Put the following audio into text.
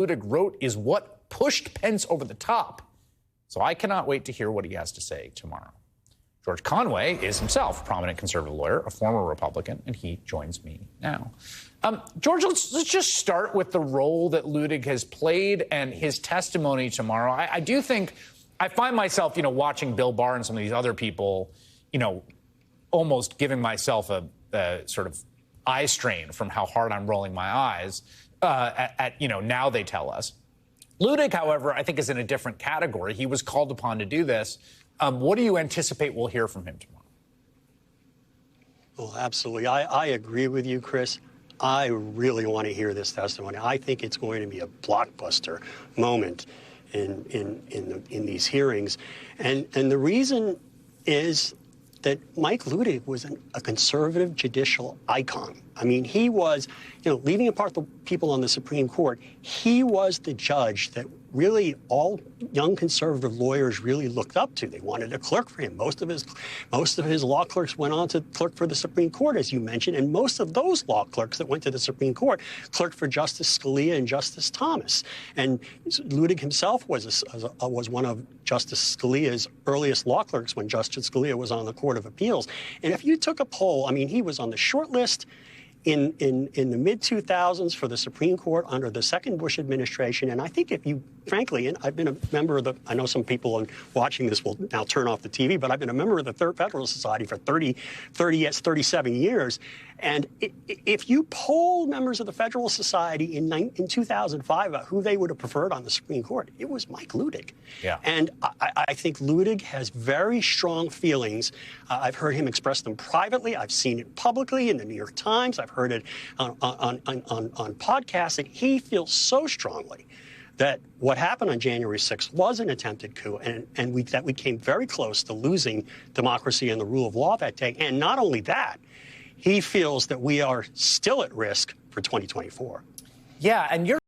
Luttig wrote is what pushed Pence over the top. So I cannot wait to hear what he has to say tomorrow. George Conway is himself a prominent conservative lawyer, a former Republican, and he joins me now. George, let's just start with the role that Luttig has played and his testimony tomorrow. I do think I find myself, watching Bill Barr and some of these other people, almost giving myself a sort of eye strain from how hard I'm rolling my eyes at now they tell us. Luttig, however, I think is in a different category. He was called upon to do this. What do you anticipate we'll hear from him tomorrow? Well, absolutely. I agree with you, Chris. I really want to hear this testimony. I think it's going to be a blockbuster moment in these hearings. And the reason is that Mike Luttig was a conservative judicial icon. I mean, he was, leaving apart the people on the Supreme Court, he was the judge that really all young conservative lawyers really looked up to. They wanted a clerk for him. Most of his law clerks went on to clerk for the Supreme Court, as you mentioned, and most of those law clerks that went to the Supreme Court clerked for Justice Scalia and Justice Thomas. And Luttig himself was one of Justice Scalia's earliest law clerks when Justice Scalia was on the Court of Appeals. And if you took a poll, I mean, he was on the short list in the mid-2000s for the Supreme Court under the second Bush administration. And I think if you, frankly, and I've been a member of I know some people watching this will now turn off the TV, but I've been a member of the Third Federalist Society for 37 years. And if you poll members of the Federalist Society in 2005 about who they would have preferred on the Supreme Court, it was Mike Luttig. Yeah. And I think Luttig has very strong feelings. I've heard him express them privately. I've seen it publicly in the New York Times. I've heard it on podcasts. And he feels so strongly that what happened on January 6th was an attempted coup, and that we came very close to losing democracy and the rule of law that day. And not only that, he feels that we are still at risk for 2024. Yeah, and you're